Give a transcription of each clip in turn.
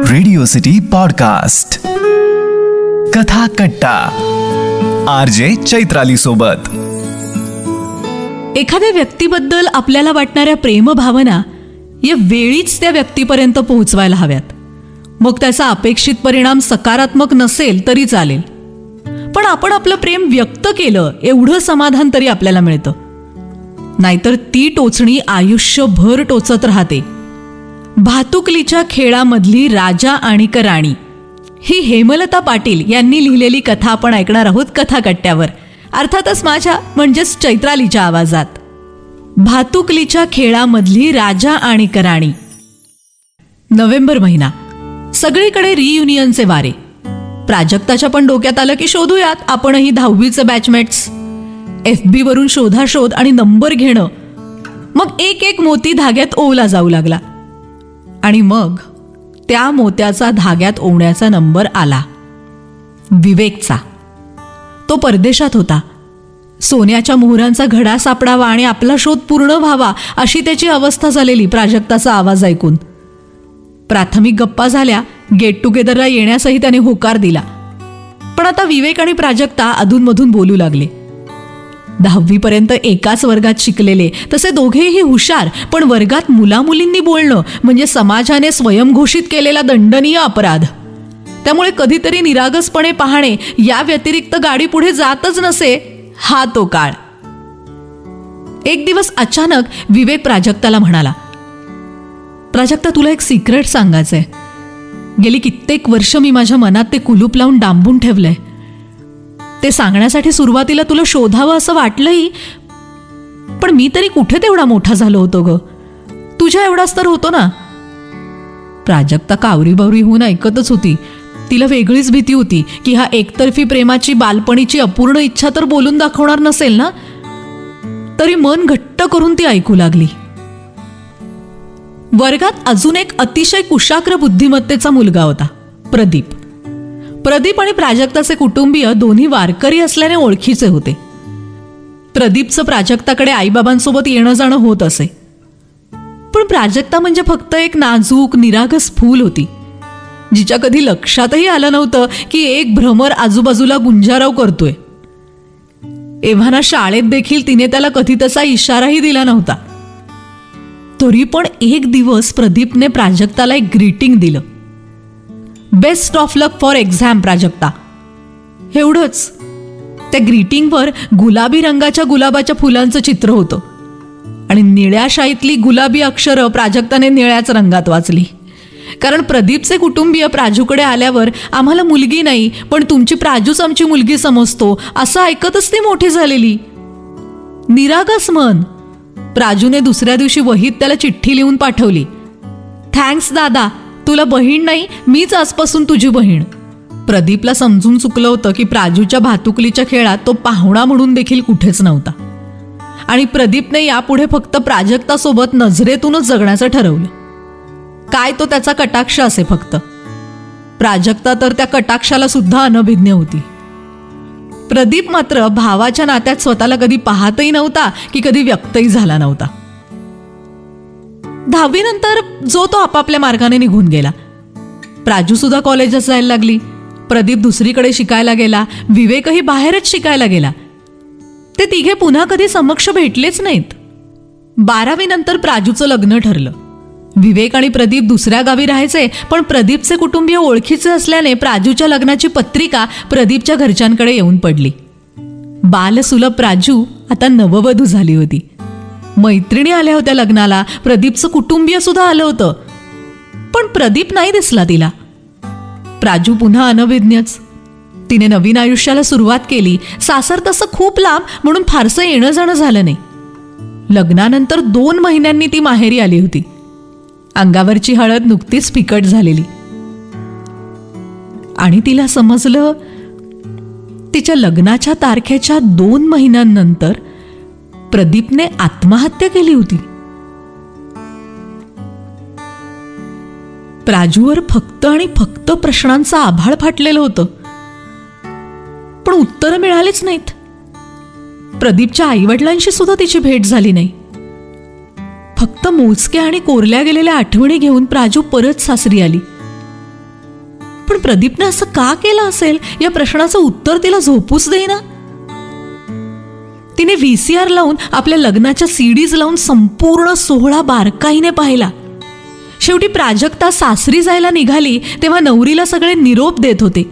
Radio city podcast कथा कट्टा RJ Chaitrali सोबत. एखाद्या व्यक्तीबद्दल आपल्याला वाटणाऱ्या प्रेमभावना या वेळीच त्या व्यक्तीपर्यंत पोहोचवायला हव्यात. मग त्याचा अपेक्षित परिणाम सकारात्मक नसेल तरी चालेल, पण आपण आपलं प्रेम व्यक्त केलं एवढं समाधान तरी आपल्याला मिळतं. नाहीतर ती टोचणी आयुष्यभर टोचत राहते. भातुकलीच्या खेळामधली राजा आणि राणी ही हेमलता पाटील यांनी लिहिलेली कथा आपण ऐकणार आहोत कथा कट्ट्यावर, अर्थातच माझ्या म्हणजेच चैत्रालीच्या आवाजात. भातुकलीच्या खेळामधली राजा आणि राणी. नोव्हेंबर महिना, सगळीकडे रियुनियनचे वारे. प्राजक्ताच्या पण डोक्यात आलं की शोधूयात आपणही 10वीचे बॅचमेट्स. FB वरून शोधाशोध आणि नंबर घेणं. मग एक एक मोती धाग्यात ओवला जाऊ लागला आणि मग त्या मोत्याचा धाग्यात ओवण्याचा नंबर आला. विवेकचा. तो परदेशात होता. सोन्याच्या मोहरांचा घडा सापडावा आणि आपला शोध पूर्ण व्हावा अशी त्याची अवस्था झालेली प्राजक्ताचा आवाज ऐकून. प्राथमिक गप्पा झाल्या. गेट टुगेदरला येण्यासही त्याने होकार दिला. पण आता विवेक आणि प्राजक्ता अधूनमधून बोलू लागले. 10वी पर्यंत एकाच वर्गात शिकलेले, तसे दोघेही हुशार, पण वर्गात मुलामुलींनी बोलणं म्हणजे समाजाने स्वयंघोषित केलेला दंडनीय अपराध. त्यामुळे कधीतरी निरागसपणे पाहणे या व्यतिरिक्त गाडी पुढे जातच नसे. हा तो काळ. एक दिवस अचानक विवेक प्राजक्ताला म्हणाला, प्राजक्ता, तुला एक सिक्रेट सांगायचंय. गेली कित्येक वर्ष मी माझ्या मनात ते कुलूप लावून डांबून ठेवलंय. ते सांगण्यासाठी सुरुवातीला तुला शोधावं असं वाटलंही, पण मी तरी कुठे तेवढा मोठा झालो होतो ग. तुझ्या एवढाच तर होतो ना. प्राजक्ता कावरीबावरी होऊन ऐकतच होती. तिला वेगळीच भीती होती की हा एकतर्फी प्रेमाची बालपणीची अपूर्ण इच्छा तर बोलून दाखवणार नसेल ना. तरी मन घट्ट करून ती ऐकू लागली. वर्गात अजून एक अतिशय कुशाग्र बुद्धिमत्तेचा मुलगा होता, प्रदीप. प्रदीप आणि प्राजक्ताचे कुटुंबीय दोन्ही वारकरी असल्याने ओळखीचे होते. प्रदीपचं प्राजक्ताकडे आईबाबांसोबत येणं जाणं होत असे. पण प्राजक्ता म्हणजे फक्त एक नाजूक निरागस फूल होती, जिच्या कधी लक्षातही आलं नव्हतं की एक भ्रमर आजूबाजूला गुंजाराव करतोय. एव्हाना शाळेत देखील तिने त्याला कधी तसा इशाराही दिला नव्हता. तरी पण एक दिवस प्रदीपने प्राजक्ताला एक ग्रीटिंग दिलं. Best of luck for exam Prajakta, एवढंच. त्या ग्रीटिंगवर गुलाबी रंगाच्या गुलाबाच्या फुलांचं चित्र होतं आणि निळ्या शाईतली गुलाबी अक्षरं प्राजक्ताने निळ्याच रंगात वाचली. कारण प्रदीपचे कुटुंबीय प्राजूकडे आल्यावर आम्हाला मुलगी नाही, पण तुमची प्राजूच आमची मुलगी समजतो असं ऐकतच ती मोठी झालेली. निरागस मन. प्राजूने दुसऱ्या दिवशी वहीत त्याला चिठ्ठी लिहून पाठवली. थँक्स दादा, तुला बहीण नाही, मीच आजपासून तुझी बहीण. प्रदीपला समजून चुकलं होतं की प्राजूच्या भातुकलीच्या खेळात तो पाहुणा म्हणून देखील कुठेच नव्हता आणि प्रदीपने यापुढे फक्त प्राजक्तासोबत नजरेतूनच जगण्याचं ठरवलं. काय तो त्याचा कटाक्ष असे फक्त. प्राजक्ता तर त्या कटाक्षाला सुद्धा अनभिज्ञ होती. प्रदीप मात्र भावाच्या नात्यात स्वतःला कधी पाहतही नव्हता की कधी व्यक्तही झाला नव्हता. 10वी नंतर जो तो आपापल्या मार्गाने निघून गेला. प्राजू सुद्धा कॉलेजात जायला लागली. प्रदीप दुसरीकडे शिकायला गेला. विवेकही बाहेरच शिकायला गेला. ते तिघे पुन्हा कधी समक्ष भेटलेच नाहीत. 12वी नंतर प्राजूचं लग्न ठरलं. विवेक आणि प्रदीप दुसऱ्या गावी राहायचे, पण प्रदीपचे कुटुंबीय ओळखीचे असल्याने प्राजूच्या लग्नाची पत्रिका प्रदीपच्या घरच्यांकडे येऊन पडली. बालसुलभ प्राजू आता नववधू झाली होती. मैत्रिणी आल्या होत्या लग्नाला. प्रदीपचं कुटुंबीय सुद्धा आलं होतं, पण प्रदीप नाही दिसला तिला. प्राजू पुन्हा अनभिज्ञच. तिने नवीन आयुष्याला सुरुवात केली. सासर तसं खूप लांब म्हणून फारसं येणं जाणं झालं नाही. लग्नानंतर 2 महिन्यांनी ती माहेरी आली होती. अंगावरची हळद नुकतीच फिकट झालेली आणि तिला समजलं तिच्या लग्नाच्या तारखेच्या 2 महिन्यांनंतर प्रदीपने आत्महत्या केली होती. प्राजूवर फक्त आणि फक्त प्रश्नांचं आभाळ फाटलेलं होतं, पण उत्तरं मिळालीच नाहीत. प्रदीपच्या आईवडिलांशी सुद्धा तिची भेट झाली नाही. फक्त मोजक्या आणि कोरल्या गेलेल्या आठवणी घेऊन प्राजू परत सासरी आली. पण प्रदीपने असं का केलं असेल या प्रश्नाचं उत्तर तिला झोपूच देईना. तिने VCR लावून आपल्या लग्नाच्या CDs लावून संपूर्ण सोहळा बारकाईने पाहिला. शेवटी प्राजक्ता सासरी जायला निघाली तेव्हा नवरीला सगळे निरोप देत होते.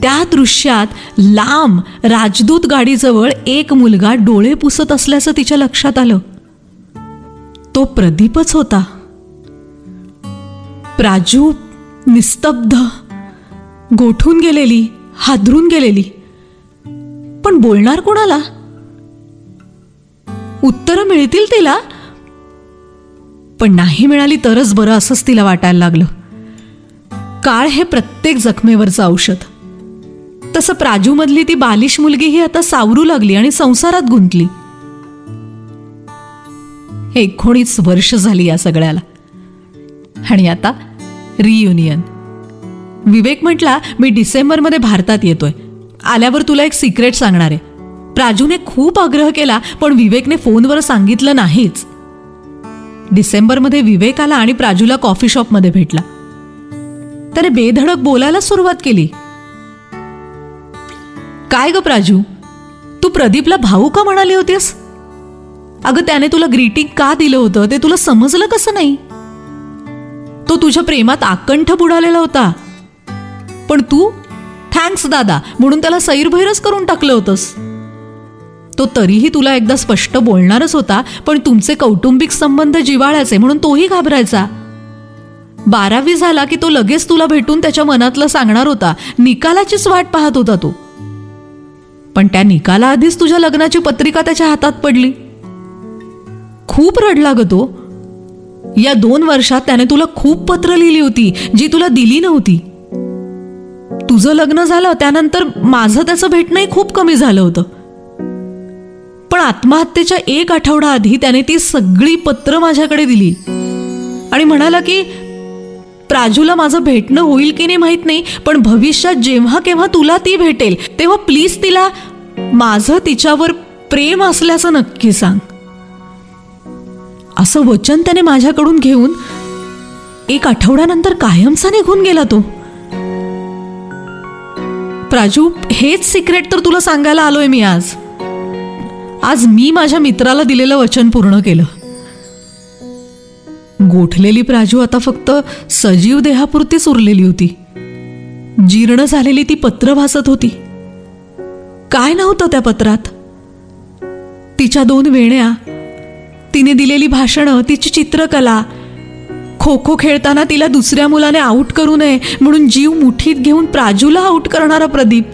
त्या दृश्यात लांब राजदूत गाडीजवळ एक मुलगा डोळे पुसत असल्याचं तिच्या लक्षात आलं. तो प्रदीपच होता. प्राजू निस्तब्ध, गोठून गेलेली, हादरून गेलेली. पण बोलणार कोणाला? उत्तरं मिळतील तिला, पण नाही मिळाली तरच बरं असंच तिला वाटायला लागलं. काळ हे प्रत्येक जखमेवरचं औषध. तसं प्राजूमधली ती बालिश मुलगी ही आता सावरू लागली आणि संसारात गुंतली. 19 वर्ष झाली या सगळ्याला. आणि आता रियुनियन. विवेक म्हटला, मी डिसेंबरमध्ये भारतात येतोय, आल्यावर तुला एक सिक्रेट सांगणार आहे. प्राजूने खूप आग्रह केला पण विवेकने फोनवर सांगितलं नाहीच. डिसेंबरमध्ये विवेक आला आणि प्राजूला कॉफी शॉपमध्ये भेटला. त्याने बेधडक बोलायला सुरुवात केली. काय ग प्राजू, तू प्रदीपला भाऊ का म्हणाली होतीस? अगं त्याने तुला ग्रीटिंग का दिलं होतं ते तुला समजलं कसं नाही? तो तुझ्या प्रेमात आकंठ बुडालेला होता, पण तू थँक्स दादा म्हणून त्याला सैरभैरच करून टाकलं होतंस. तो तरीही तुला एकदा स्पष्ट बोलणारच होता, पण तुमचे कौटुंबिक संबंध जिव्हाळ्याचे म्हणून तोही घाबरायचा. 12वी झाला की तो लगेच तुला भेटून त्याच्या मनातलं सांगणार होता. निकालाचीच वाट पाहत होता तो. पण त्या निकाला आधीच तुझ्या लग्नाची पत्रिका त्याच्या हातात पडली. खूप रडला ग तो. या 2 वर्षात त्याने तुला खूप पत्र लिहिली होती जी तुला दिली नव्हती. तुझं लग्न झालं त्यानंतर माझं त्याचं भेटणंही खूप कमी झालं होतं. पण आत्महत्येच्या 1 आठवडा आधी त्याने ती सगळी पत्र माझ्याकडे दिली आणि म्हणाला की प्राजूला माझं भेटणं होईल की नाही माहित नाही, पण भविष्यात जेव्हा केव्हा तुला ती भेटेल तेव्हा प्लीज तिला माझं तिच्यावर प्रेम असल्याचं नक्की सांग. असं वचन त्याने माझ्याकडून घेऊन 1 आठवड्यानंतर कायमचा निघून गेला तो. प्राजू, हेच सिक्रेट तर तुला सांगायला आलोय मी आज. आज मी माझ्या मित्राला दिलेलं वचन पूर्ण केलं. गोठलेली प्राजू आता फक्त सजीव देहापुरतीच उरलेली होती. जीर्ण झालेली ती पत्र वाचत होती. काय नव्हतं त्या पत्रात? तिच्या 2 वेण्या, तिने दिलेली भाषणं, तिची चित्रकला, खो खो खेळताना तिला दुसऱ्या मुलाने आऊट करू नये म्हणून जीव मुठीत घेऊन प्राजूला आऊट करणारा प्रदीप,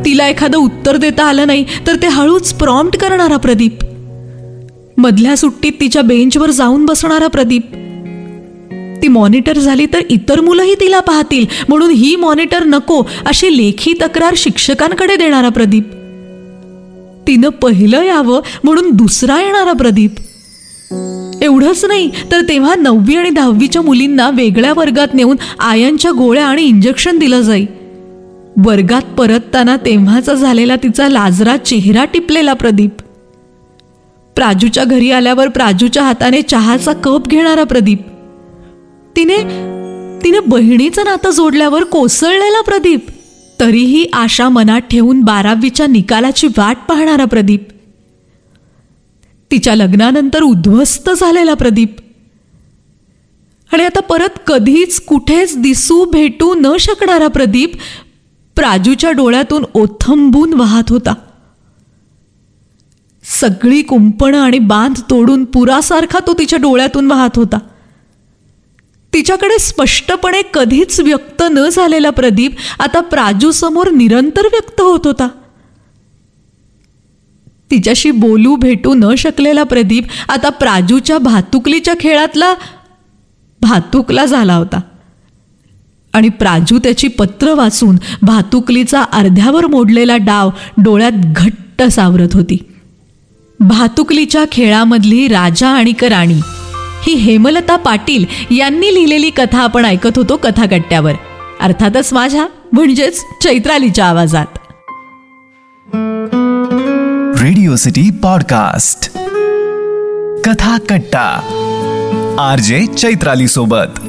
तिला एखादं उत्तर देता आलं नाही तर ते हळूच प्रॉम्प्ट करणारा प्रदीप, मधल्या सुट्टीत तिच्या बेंचवर जाऊन बसणारा प्रदीप, ती मॉनिटर झाली तर इतर मुलंही तिला पाहतील म्हणून ही मॉनिटर नको अशी लेखी तक्रार शिक्षकांकडे देणारा प्रदीप, तिनं पहिलं यावं म्हणून दुसरा येणारा प्रदीप. एवढंच नाही तर तेव्हा 9वी आणि 10वीच्या मुलींना वेगळ्या वर्गात नेऊन आयनच्या गोळ्या आणि इंजेक्शन दिलं जाई. वर्गात परतताना तेव्हाचा झालेला तिचा लाजरा चेहरा टिपलेला प्रदीप, प्राजूच्या घरी आल्यावर प्राजूच्या हाताने चहाचा कप घेणारा प्रदीप, तिने बहिणीचं नातं जोडल्यावर कोसळलेला प्रदीप, तरीही आशा मनात ठेवून 12वीच्या निकालाची वाट पाहणारा प्रदीप, तिच्या लग्नानंतर उद्ध्वस्त झालेला प्रदीप, आणि आता परत कधीच कुठेच दिसू भेटू न शकणारा प्रदीप प्राजूच्या डोळ्यातून ओथंबून वाहत होता. सगळी कुंपणं आणि बांध तोडून पुरासारखा तो तिच्या डोळ्यातून वाहत होता. तिच्याकडे स्पष्टपणे कधीच व्यक्त न झालेला प्रदीप आता प्राजू समोर निरंतर व्यक्त होत होता. तिच्याशी बोलू भेटू न शकलेला प्रदीप आता प्राजूच्या भातुकलीच्या खेळातला भातुकला झाला होता. आणि प्राजू त्याची पत्र वाचून भातुकलीचा अर्ध्यावर मोडलेला डाव डोळ्यात घट्ट सावरत होती. भातुकलीच्या खेळामधली राजा आणि राणी ही हेमलता पाटील यांनी लिहिलेली कथा आपण ऐकत होतो कथाकट्ट्यावर, अर्थातच माझ्या म्हणजेच चैत्रालीच्या आवाजात. रेडिओ सिटी पॉडकास्ट कथा कट्टा RJ चैत्राली सोबत.